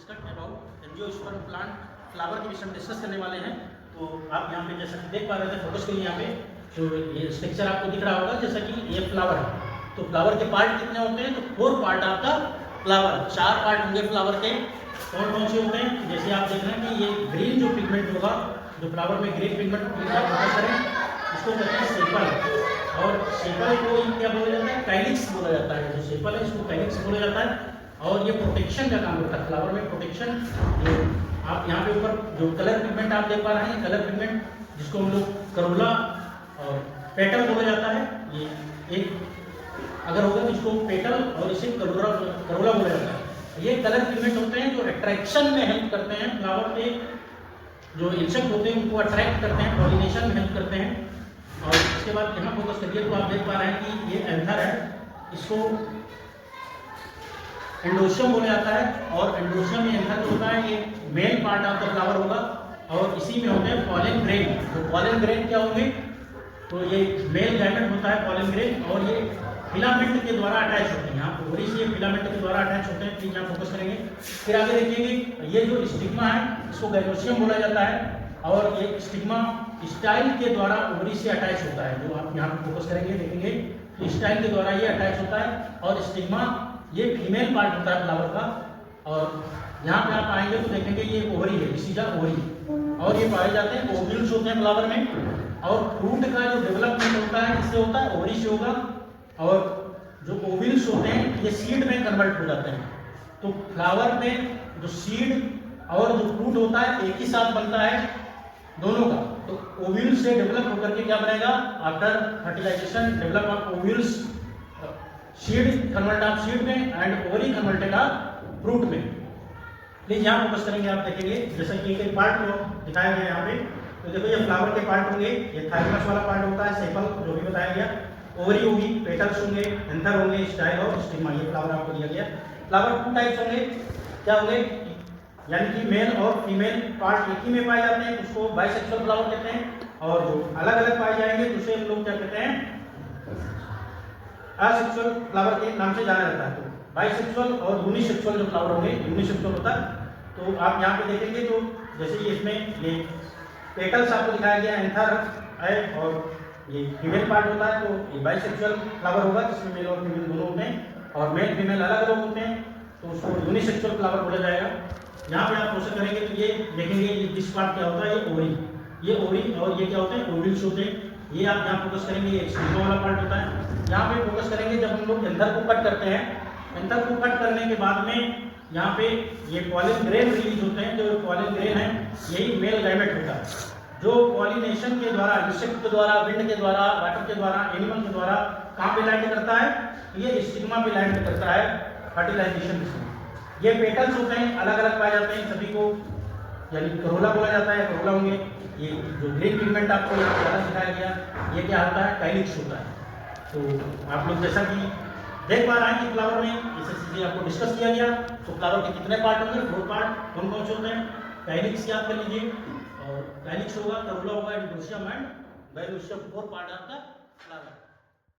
Discuss about angiosperm plant flower के विषय में डिस्कस करने वाले हैं। तो आप यहाँ पे जैसा कि देख पा रहे थे फोकस के लिए यहाँ पे जो ये स्ट्रक्चर आपको दिख रहा होगा, जैसा कि ये फ्लावर है। तो फ्लावर के पार्ट कितने होते हैं? तो 4 पार्ट आपका फ्लावर, 4 पार्ट होंगे फ्लावर के। कौन कौन से होते हैं? जैसे आप देख रहे हैं कि ये ग्रीन जो पिगमेंट होगा, जो फ्लावर में ग्रीन पिगमेंट करें, इसको कहते हैं सेपल। और सेपल को क्या बोला जाता है? काइलिक्स बोला जाता है। जो सेपल है इसको काइलिक्स बोला जाता है। और ये प्रोटेक्शन का काम करता है फ्लावर में, प्रोटेक्शन। जो आप यहाँ पे ऊपर जो कलर पिगमेंट आप देख पा रहे हैं, कलर पिगमेंट जिसको हम लोग करोला और पेटल बोला जाता है। ये एक अगर होगा तो इसको पेटल और इसे करोला बोला जाता है। ये कलर पिगमेंट होते हैं जो अट्रैक्शन में हेल्प करते हैं, फ्लावर के जो इंसेक्ट होते हैं उनको अट्रैक्ट करते हैं, पॉलिनेशन में हेल्प करते हैं। और इसके बाद यहाँ फोकस करिए तो आप देख पा रहे हैं कि ये एंथर है, इसको एंडोशियम बोला जाता है। और एंडोशियम में एंथर जो होता है ये main part of the flower होगा। और इसी में होते हैं पॉलन ग्रेन। तो पॉलन ग्रेन क्या होंगे? तो ये मेल गैमेट होता है पॉलन ग्रेन, और ये फिलामेंट के द्वारा अटैच होते हैं। यहाँ ओवरी से ये फिलामेंट के द्वारा अटैच होते हैं। प्लीज यहाँ फोकस करेंगे। फिर आगे देखेंगे, ये जो स्टिग्मा है इसको गैनोशियम बोला जाता है। और ये स्टिग्मा स्टाइल के द्वारा ओवरी से अटैच होता है। जो आप यहाँ पे फोकस करेंगे देखेंगे तो स्टाइल के द्वारा ये अटैच होता है। और स्टिग्मा ये फीमेल पार्ट होता है फ्लावर का। और यहाँ पे आप आएंगे तो देखेंगे ये ओवरी है, दिस इज ओवरी। और ये पाए जाते हैं ओव्यूल्स होते हैं फ्लावर में। और फ्रूट का जो डेवलपमेंट होता है किससे होता है? ओवरी से होगा। और जो ओव्यूल्स होते हैं ये सीड में कन्वर्ट हो जाते हैं। तो फ्लावर में जो सीड और जो फ्रूट होता है एक ही साथ बनता है दोनों का। तो ओव्यूल से डेवलप होकर के क्या बनेगा? After fertilization develop of ovules, seed convert of seed में and ovary converted of fruit में। प्लीज यहाँ फोकस करेंगे, आप देखेंगे जैसा कि एक पार्ट जो दिखाया गया यहाँ पे। तो देखो ये फ्लावर के पार्ट होंगे, ये थाइमस वाला पार्ट होता है, सेपल जो भी बताया गया, ओवरी होगी, पेटल्स होंगे, एंथर होंगे, स्टाइल और स्टिग्मा। ये फ्लावर आपको दिया गया। फ्लावर 2 टाइप्स होंगे। क्या होंगे? यानी कि मेल और फीमेल पार्ट एक ही में पाए जाते हैं, उसको बाइसेक्सुअल फ्लावर कहते हैं। और जो अलग अलग पाए जाएंगे तो उसे हम लोग क्या कहते हैं? असेक्सुअल फ्लावर के नाम से जाना जाता है। तो बाइसेक्सुअल और यूनिसेक्सुअल जो फ्लावर होंगे, यूनिसेक्सुअल होता है। तो आप यहाँ पे देखेंगे तो जैसे कि इसमें ये पेटल्स आपको दिखाया गया, एंथर है और ये फीमेल पार्ट होता है। तो ये बाइसेक्सुअल फ्लावर होगा जिसमें मेल और फीमेल दोनों होते हैं। और मेल फीमेल अलग अलग होते हैं तो उसको यूनिसेक्सुअल फ्लावर बोला जाएगा। यहाँ पे आप क्वेश्चन करेंगे तो ये देखेंगे ये दिस पार्ट क्या होता है? ये ओवरी, ये ओवरी। और ये क्या होते हैं? ओव्यूल्स होते हैं। ये आप यहाँ फोकस करेंगे, ये स्टिग्मा वाला पार्ट होता है। यहाँ पे फोकस करेंगे जब हम लोग एंथर को कट करते हैं, एंथर को कट करने के बाद में यहाँ पे ये पॉलन ग्रेन रिलीज होते हैं। जो पॉलन ग्रेन है यही मेल गैमेट होता है, जो पॉलिनेशन के द्वारा, इंसेक्ट के द्वारा, विंड के द्वारा, वाटर के द्वारा, एनिमल के द्वारा कहाँ पे लैंड करता है? ये स्टिग्मा पे लैंड करता है फर्टिलाइजेशन के समय। ये पेटल्स होते हैं, अलग अलग पाए जाते हैं सभी को, यानी करोला बोला जाता है, करोला होंगे। ये जो ग्रीन पिगमेंट आपको यहाँ पर दिखाया गया, ये क्या होता है? काइलिक्स होता है। तो आप लोग जैसा कि देख पा रहे हैं कि फ्लावर में ये सब चीजें आपको डिस्कस किया गया। तो फ्लावर के कितने पार्ट होंगे? 4 पार्ट। कौन कौन से होते हैं? काइलिक्स याद कर लीजिए, और काइलिक्स होगा, करोला होगा, androecium and gynoecium. 4 part of the flower.